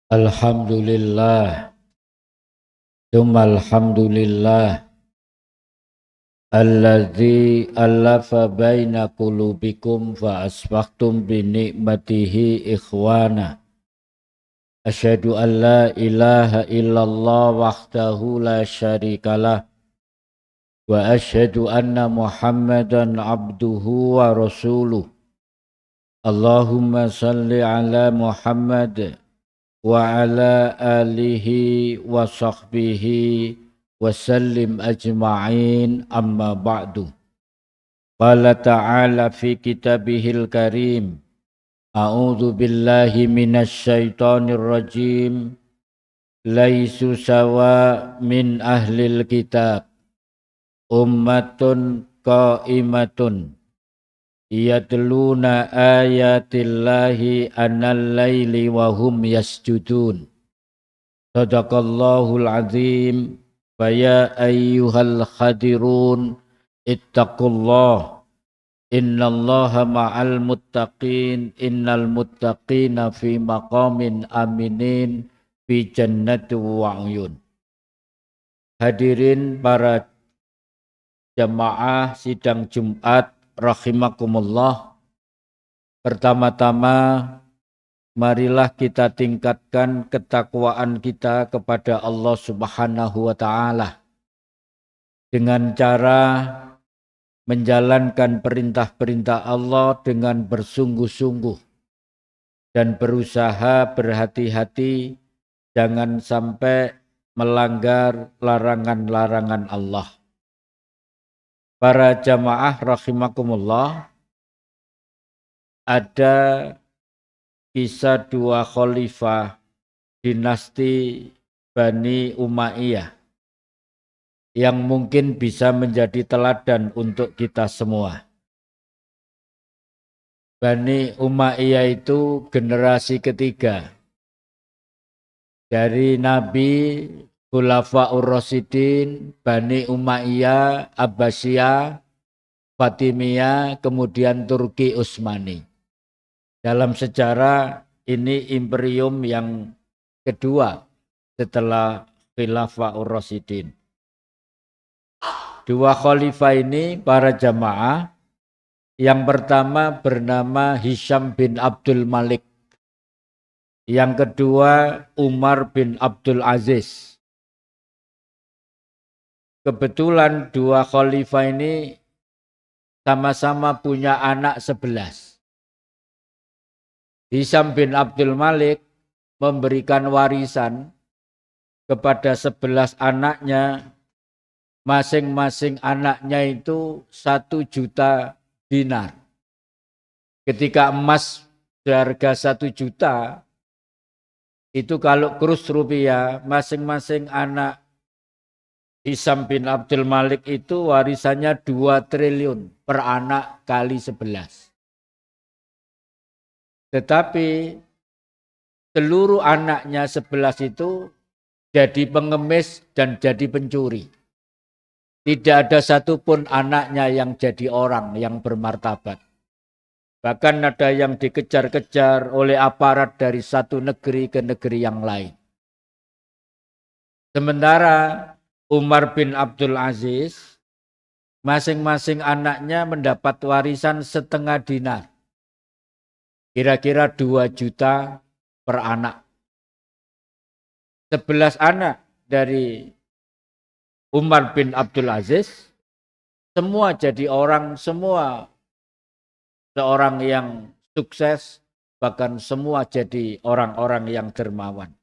Alhamdulillah, alhamdulillah, alladzi allafa baina qulubikum fa asbahtum bi ni'matihi ikhwana. Asyhadu an la ilaha illallah wahdahu la syarikalah wa asyhadu anna Muhammadan abduhu wa rasuluh. Allahumma salli ala Muhammad wa ala alihi wa sahbihi wa sallim ajma'in, amma ba'du. Qala ta'ala fi kitabihil karim, a'udzu billahi minasy syaithanir rajim, laisu sawa min ahlil kitab ummatun qa'imatun yatluna ayatillahi anal laili wa hum yasjudun. Sadaqallahul azim. Faya ayyuhal khadirun ittaqullah. Innallaha ma'al muttaqin. Innal muttaqina fi maqamin aminin fi jannati wa uyun. Hadirin para jamaah sidang Jumat rahimakumullah. Pertama-tama marilah kita tingkatkan ketakwaan kita kepada Allah Subhanahu wa taala dengan cara menjalankan perintah-perintah Allah dengan bersungguh-sungguh dan berusaha berhati-hati jangan sampai melanggar larangan-larangan Allah. Para jamaah rahimakumullah, ada kisah dua khalifah dinasti Bani Umayyah yang mungkin bisa menjadi teladan untuk kita semua. Bani Umayyah itu generasi ketiga dari Nabi Khulafaur Rasyidin, Bani Umayyah, Abbasiyah, Fatimiyah, kemudian Turki Utsmani. Dalam sejarah ini imperium yang kedua setelah Khulafaur Rasyidin. Dua khalifah ini para jamaah, yang pertama bernama Hisham bin Abdul Malik, yang kedua Umar bin Abdul Aziz. Kebetulan dua khalifah ini sama-sama punya anak 11. Hisham bin Abdul Malik memberikan warisan kepada 11 anaknya, masing-masing anaknya itu 1 juta dinar. Ketika emas seharga 1 juta, itu kalau kurs rupiah, masing-masing anak Hisham bin Abdul Malik itu warisannya 2 triliun per anak kali 11. Tetapi seluruh anaknya 11 itu jadi pengemis dan jadi pencuri. Tidak ada satupun anaknya yang jadi orang yang bermartabat. Bahkan ada yang dikejar-kejar oleh aparat dari satu negeri ke negeri yang lain. Sementara Umar bin Abdul Aziz, masing-masing anaknya mendapat warisan 0,5 dinar. Kira-kira 2 juta per anak. 11 anak dari Umar bin Abdul Aziz, semua jadi orang, semua seorang yang sukses, bahkan semua jadi orang-orang yang dermawan.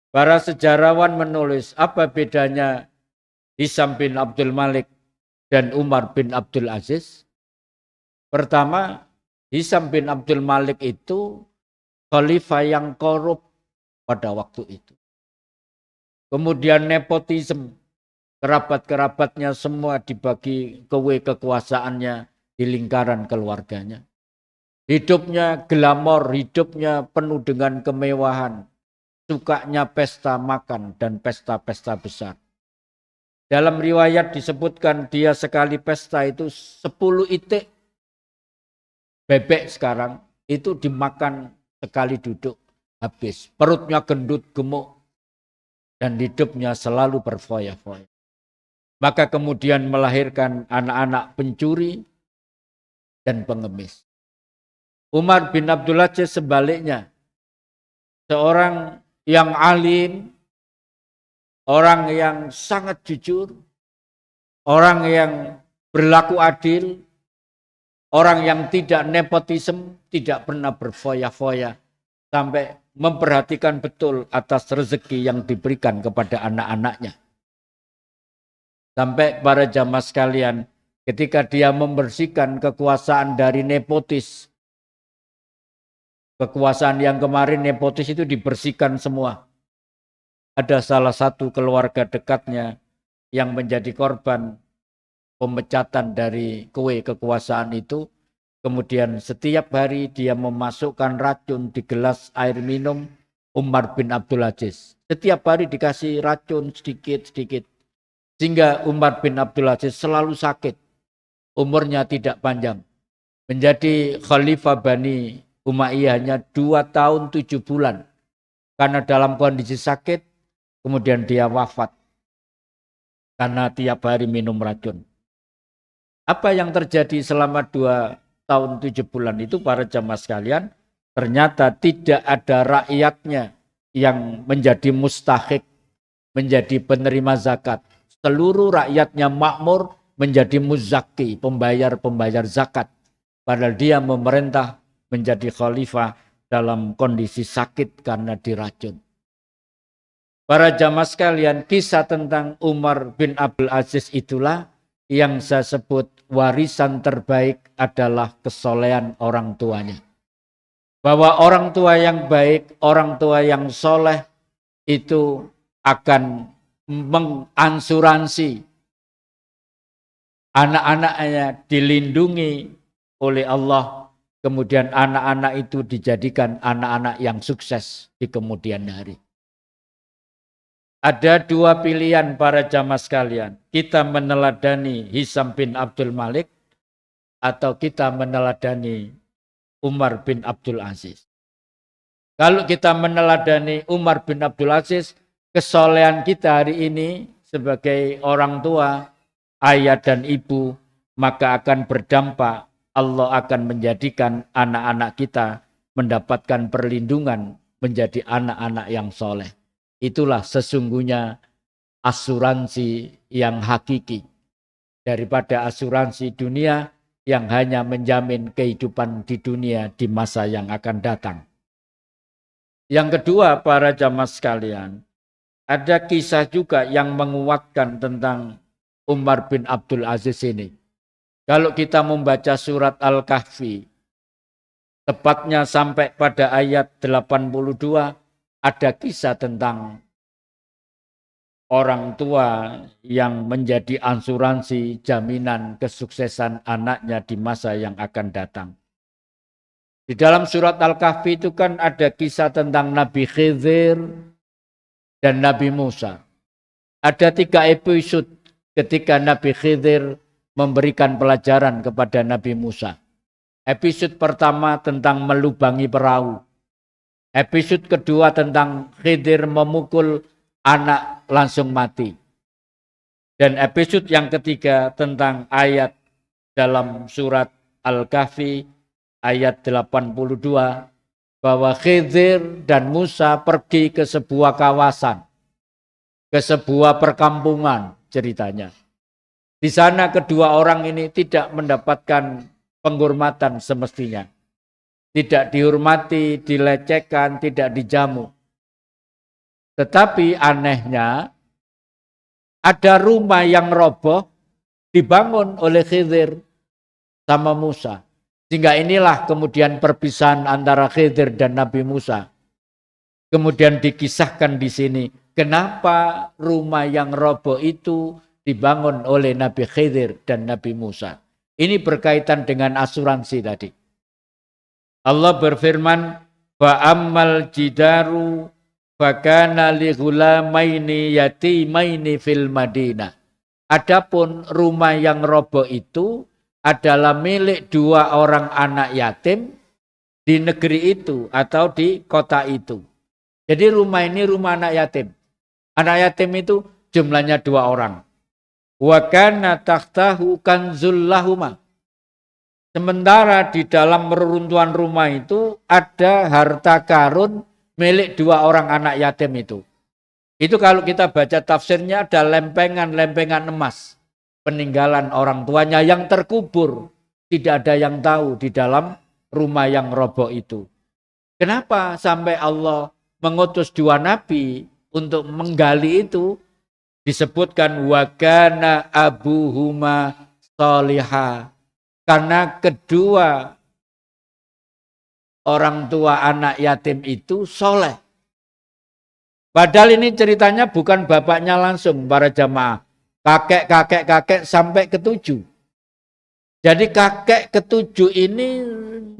Para sejarawan menulis, apa bedanya Hisham bin Abdul Malik dan Umar bin Abdul Aziz? Pertama, Hisham bin Abdul Malik itu khalifah yang korup pada waktu itu. Kemudian nepotisme, kerabat-kerabatnya semua dibagi kekuasaannya di lingkaran keluarganya. Hidupnya glamor, hidupnya penuh dengan kemewahan. Sukanya pesta makan dan pesta-pesta besar. Dalam riwayat disebutkan dia sekali pesta itu 10 itik bebek sekarang itu dimakan sekali duduk. habis. Perutnya gendut gemuk dan hidupnya selalu berfoya-foya. Maka kemudian melahirkan anak-anak pencuri dan pengemis. Umar bin Abdul Aziz sebaliknya, seorang yang alim, orang yang sangat jujur, orang yang berlaku adil, orang yang tidak nepotisme, tidak pernah berfoya-foya, sampai memperhatikan betul atas rezeki yang diberikan kepada anak-anaknya. Sampai para jamaah sekalian, ketika dia membersihkan kekuasaan dari nepotis, kekuasaan yang kemarin nepotis itu dibersihkan semua. Ada salah satu keluarga dekatnya yang menjadi korban pemecatan dari kekuasaan itu. Kemudian setiap hari dia memasukkan racun di gelas air minum Umar bin Abdul Aziz. Setiap hari dikasih racun sedikit-sedikit. Sehingga Umar bin Abdul Aziz selalu sakit. Umurnya tidak panjang. Menjadi khalifah Bani Umayyah hanya 2 tahun 7 bulan. Karena dalam kondisi sakit, kemudian dia wafat. Karena tiap hari minum racun. Apa yang terjadi selama 2 tahun 7 bulan itu para jamaah sekalian, ternyata tidak ada rakyatnya yang menjadi mustahik, menjadi penerima zakat. Seluruh rakyatnya makmur menjadi muzaki, pembayar zakat. Padahal dia memerintah menjadi khalifah dalam kondisi sakit karena diracun. Para jamaah sekalian, kisah tentang Umar bin Abdul Aziz itulah yang saya sebut warisan terbaik adalah kesolehan orang tuanya. Bahwa orang tua yang baik, orang tua yang soleh itu akan mengasuransi anak-anaknya dilindungi oleh Allah. Kemudian anak-anak itu dijadikan anak-anak yang sukses di kemudian hari. Ada 2 pilihan para jamaah sekalian. Kita meneladani Hisam bin Abdul Malik atau kita meneladani Umar bin Abdul Aziz. Kalau kita meneladani Umar bin Abdul Aziz, kesolehan kita hari ini sebagai orang tua, ayah dan ibu, maka akan berdampak Allah akan menjadikan anak-anak kita mendapatkan perlindungan menjadi anak-anak yang soleh. Itulah sesungguhnya asuransi yang hakiki daripada asuransi dunia yang hanya menjamin kehidupan di dunia di masa yang akan datang. Yang kedua para jamaah sekalian, ada kisah juga yang menguatkan tentang Umar bin Abdul Aziz ini. Kalau kita membaca surat Al-Kahfi, tepatnya sampai pada ayat 82, ada kisah tentang orang tua yang menjadi asuransi jaminan kesuksesan anaknya di masa yang akan datang. Di dalam surat Al-Kahfi itu kan ada kisah tentang Nabi Khidir dan Nabi Musa. Ada 3 episode ketika Nabi Khidir memberikan pelajaran kepada Nabi Musa. Episode pertama tentang melubangi perahu. Episode kedua tentang Khidir memukul anak langsung mati. Dan episode yang ketiga tentang ayat dalam surat Al-Kahfi ayat 82 bahwa Khidir dan Musa pergi ke sebuah kawasan, ke sebuah perkampungan ceritanya. Di sana kedua orang ini tidak mendapatkan penghormatan semestinya. Tidak dihormati, dilecehkan, tidak dijamu. Tetapi anehnya ada rumah yang roboh dibangun oleh Khidir sama Musa. Sehingga inilah kemudian perpisahan antara Khidir dan Nabi Musa. Kemudian dikisahkan di sini, kenapa rumah yang roboh itu dibangun oleh Nabi Khidir dan Nabi Musa. Ini berkaitan dengan asuransi tadi. Allah berfirman, "Fa'ammal jidaru fakana li ghulamaini yatimaini fil Madinah." Adapun rumah yang roboh itu adalah milik 2 orang anak yatim di negeri itu atau di kota itu. Jadi rumah ini rumah anak yatim. Anak yatim itu jumlahnya 2 orang. Wa kana tahtahu kanzul lahuma. Sementara di dalam reruntuhan rumah itu ada harta karun milik 2 orang anak yatim itu. Itu kalau kita baca tafsirnya ada lempengan-lempengan emas. Peninggalan orang tuanya yang terkubur. Tidak ada yang tahu di dalam rumah yang roboh itu. Kenapa sampai Allah mengutus 2 nabi untuk menggali itu? Disebutkan wa kana abuhuma sholihah. Karena kedua orang tua anak yatim itu soleh. Padahal ini ceritanya bukan bapaknya langsung para jamaah. Kakek sampai ke-7. Jadi kakek ke-7 ini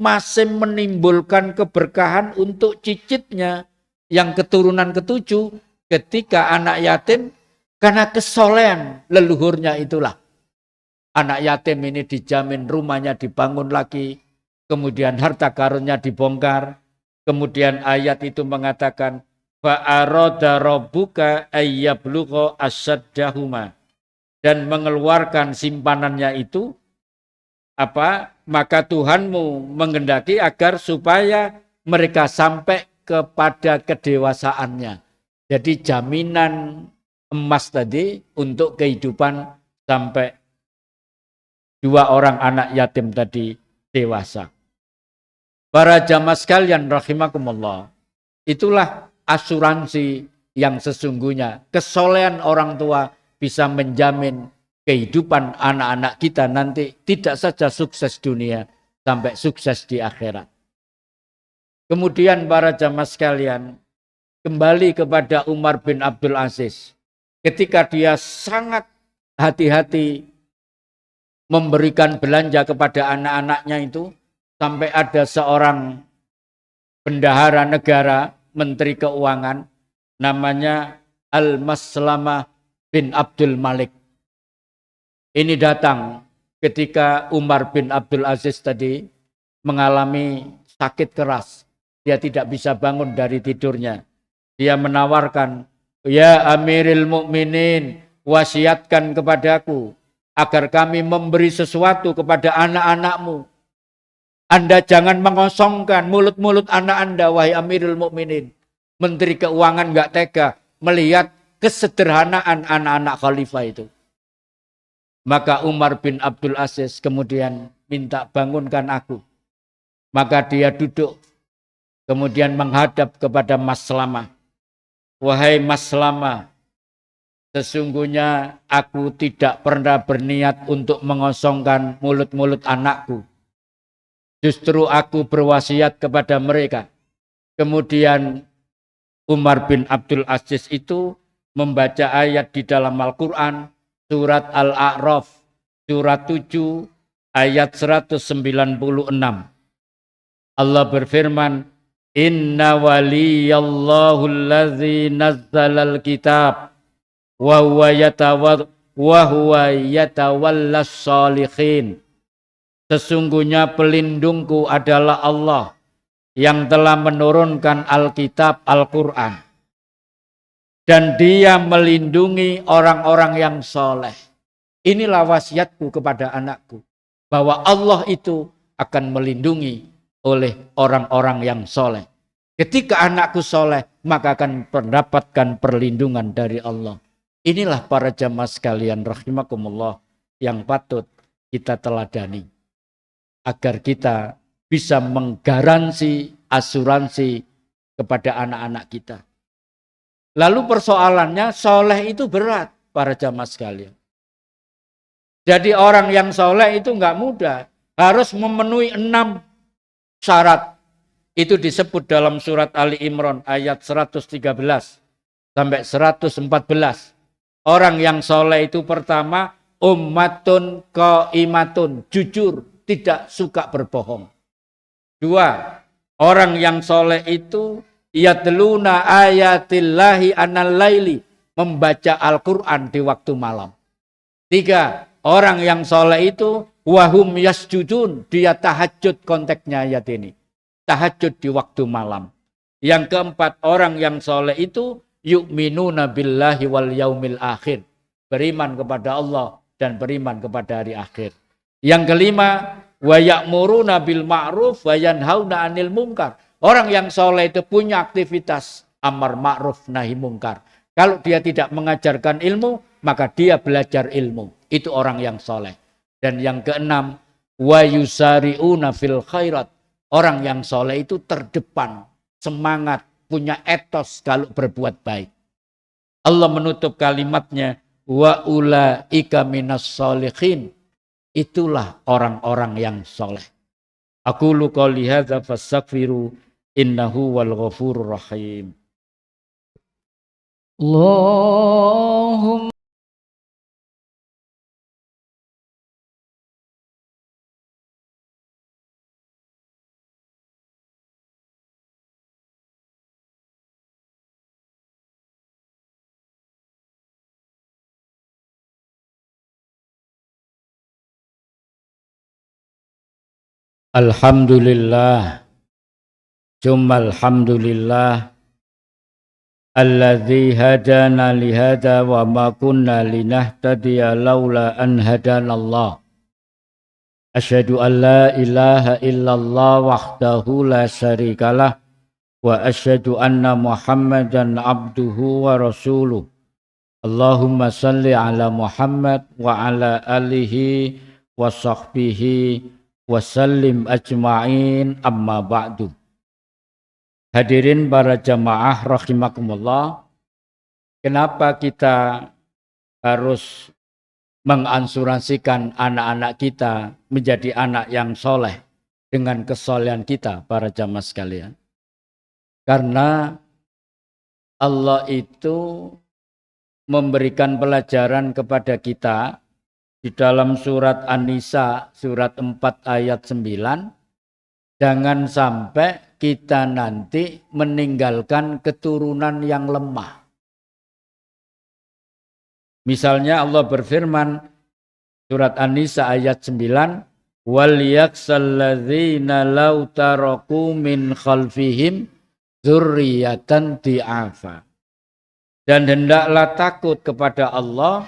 masih menimbulkan keberkahan untuk cicitnya yang keturunan ke-7 ketika anak yatim karena kesolehan leluhurnya itulah. Anak yatim ini dijamin rumahnya dibangun lagi, kemudian harta karunnya dibongkar, kemudian ayat itu mengatakan fa'arada rabbuka ayyablugha asyaddahuma, dan mengeluarkan simpanannya itu maka Tuhanmu menghendaki agar supaya mereka sampai kepada kedewasaannya. Jadi jaminan emas tadi untuk kehidupan sampai 2 orang anak yatim tadi dewasa. Para jamaah sekalian rahimakumullah, itulah asuransi yang sesungguhnya. Kesolehan orang tua bisa menjamin kehidupan anak-anak kita nanti tidak saja sukses dunia, sampai sukses di akhirat. Kemudian para jamaah sekalian, kembali kepada Umar bin Abdul Aziz. Ketika dia sangat hati-hati memberikan belanja kepada anak-anaknya itu, sampai ada seorang bendahara negara, menteri keuangan, namanya Al-Maslamah bin Abdul Malik. Ini datang ketika Umar bin Abdul Aziz tadi mengalami sakit keras. Dia tidak bisa bangun dari tidurnya. Dia menawarkan, ya Amiril Mukminin, wasiatkan kepadaku agar kami memberi sesuatu kepada anak-anakmu. Anda jangan mengosongkan mulut-mulut anak Anda, wahai Amirul Mukminin. Menteri Keuangan enggak tega melihat kesederhanaan anak-anak khalifah itu. Maka Umar bin Abdul Aziz kemudian minta bangunkan aku. Maka dia duduk, kemudian menghadap kepada Maslamah. Wahai Maslamah, sesungguhnya aku tidak pernah berniat untuk mengosongkan mulut-mulut anakku. Justru aku berwasiat kepada mereka. Kemudian Umar bin Abdul Aziz itu membaca ayat di dalam Al-Quran, surat Al-A'raf, surat 7, ayat 196. Allah berfirman, Inna waliyallahu allazi nazzalal kitab wa huwa yatawallas shalihin. Sesungguhnya pelindungku adalah Allah yang telah menurunkan Alkitab Al-Quran. Dan dia melindungi orang-orang yang soleh. Inilah wasiatku kepada anakku. Bahwa Allah itu akan melindungi oleh orang-orang yang soleh. Ketika anakku soleh, maka akan mendapatkan perlindungan dari Allah. Inilah para jamaah sekalian rahimakumullah yang patut kita teladani. Agar kita bisa menggaransi asuransi kepada anak-anak kita. Lalu persoalannya soleh itu berat para jamaah sekalian. Jadi orang yang soleh itu enggak mudah. Harus memenuhi 6 syarat. Itu disebut dalam surat Ali Imran ayat 113 sampai 114. Orang yang soleh itu pertama, ummatun qaimatun, jujur, tidak suka berbohong. 2, orang yang soleh itu yatluna ayatillahi anal laili, membaca Al-Quran di waktu malam. 3, orang yang soleh itu wahum yasjudun, dia tahajud, konteksnya ayat ini. tahajud di waktu malam. Yang keempat, orang yang soleh itu yu'minuna billahi wal yaumil akhir. Beriman kepada Allah dan beriman kepada hari akhir. Yang kelima, wa ya'muruna bil ma'ruf wa yanhauna 'anil munkar. Orang yang soleh itu punya aktivitas amar ma'ruf nahi munkar. Kalau dia tidak mengajarkan ilmu, maka dia belajar ilmu. Itu orang yang soleh. Dan yang keenam, wa yusari'una fil khairat. Orang yang soleh itu terdepan, semangat, punya etos kalau berbuat baik. Allah menutup kalimatnya, wa ulaika minas sholihin. Itulah orang-orang yang soleh. Aqulu qouli hadza fastaghfiru innahu wal ghafurur rahim. Allahumma alhamdulillah, jumma alhamdulillah, alladzi hadana lihada wa ma kunna linahtadiya laula an hadanallah. Asyhadu an la ilaha illallah wahdahu la syarikalah wa asyhadu anna Muhammadan abduhu wa rasuluh. Allahumma salli ala Muhammad wa ala alihi wa sahbihi wasallim ajma'in amma ba'du. Hadirin para jamaah rahimakumullah, kenapa kita harus mengansurasikan anak-anak kita menjadi anak yang soleh dengan kesolehan kita para jamaah sekalian? Karena Allah itu memberikan pelajaran kepada kita di dalam surat An-Nisa, surat 4 ayat 9, jangan sampai kita nanti meninggalkan keturunan yang lemah. Misalnya Allah berfirman, surat An-Nisa ayat 9, wal yaksalladzina law taraku min khalfihim dzurriyyatan di'afa. Dan hendaklah takut kepada Allah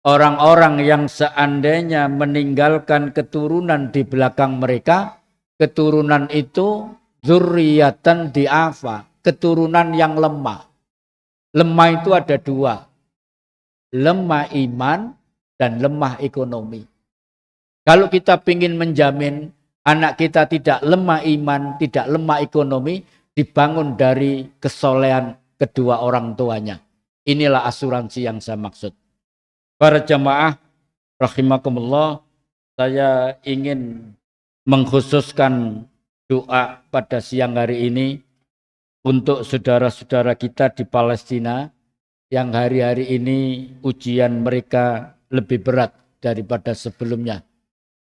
orang-orang yang seandainya meninggalkan keturunan di belakang mereka, keturunan itu dzurriyyatan di'afa, keturunan yang lemah. Lemah itu ada dua, lemah iman dan lemah ekonomi. Kalau kita ingin menjamin anak kita tidak lemah iman, tidak lemah ekonomi, dibangun dari kesolehan kedua orang tuanya. Inilah asuransi yang saya maksud. Para jamaah rahimakumullah, saya ingin mengkhususkan doa pada siang hari ini untuk saudara-saudara kita di Palestina yang hari-hari ini ujian mereka lebih berat daripada sebelumnya.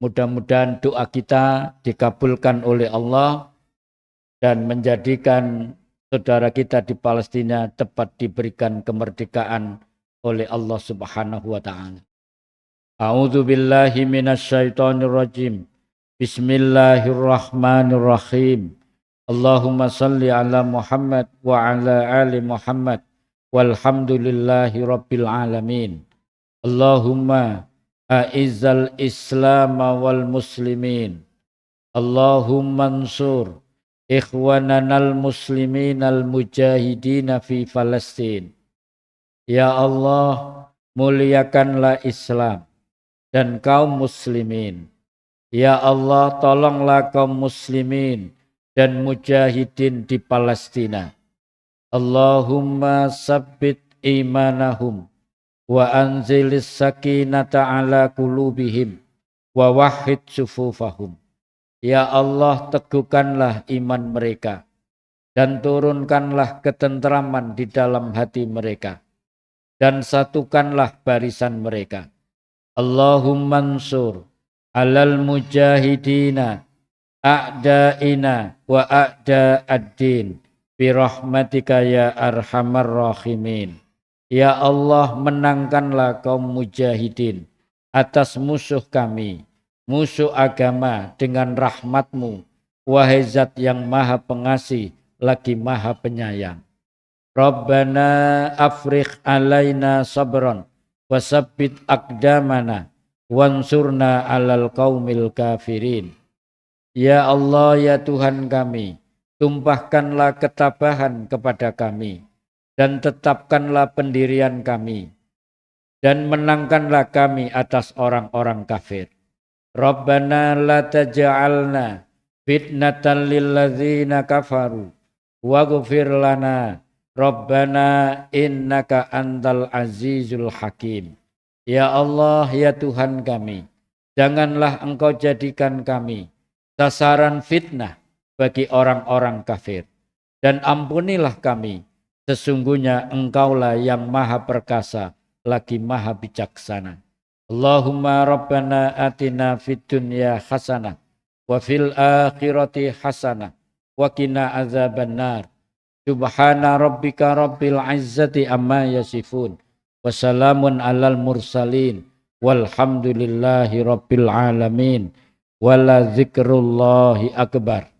Mudah-mudahan doa kita dikabulkan oleh Allah dan menjadikan saudara kita di Palestina tepat diberikan kemerdekaan oleh Allah Subhanahu wa taala. A'udzu billahi minasyaitonir rajim. Bismillahirrahmanirrahim. Allahumma salli ala Muhammad wa ala ali Muhammad walhamdulillahi rabbil alamin. Allahumma a'izzal Islam wal muslimin. Allahumma ansur ikhwananal muslimin al mujahidin fi Palestin. Ya Allah, muliakanlah Islam dan kaum muslimin. Ya Allah, tolonglah kaum muslimin dan mujahidin di Palestina. Allahumma sabbit imanahum wa anzilis sakinata ala qulubihim wa wahhid sufufahum. Ya Allah, teguhkanlah iman mereka dan turunkanlah ketentraman di dalam hati mereka. Dan satukanlah barisan mereka. Allahumma ansur alal mujahidina a'da'ina wa a'da'ad-din birahmatika ya arhamar rahimin. Ya Allah, menangkanlah kaum mujahidin atas musuh kami, musuh agama dengan rahmatmu wahai zat yang maha pengasih lagi maha penyayang. Rabbana afrigh alaina sabran wasabbit aqdamana wansurna alal qaumil kafirin. Ya Allah, ya Tuhan kami, tumpahkanlah ketabahan kepada kami dan tetapkanlah pendirian kami dan menangkanlah kami atas orang-orang kafir. Rabbana la taj'alna fitnatan lilladzina kafaru waghfir lana Rabbana innaka antal azizul hakim. Ya Allah, ya Tuhan kami, janganlah Engkau jadikan kami sasaran fitnah bagi orang-orang kafir, dan ampunilah kami, sesungguhnya Engkaulah yang maha perkasa lagi maha bijaksana. Allahumma rabbana atina fid dunya hasanah wa fil akhirati hasanah wa qina azabannar. Subhana rabbika rabbil izzati amma yasifun wa salamun alal mursalin walhamdulillahi rabbil alamin wala dzikrullahi akbar.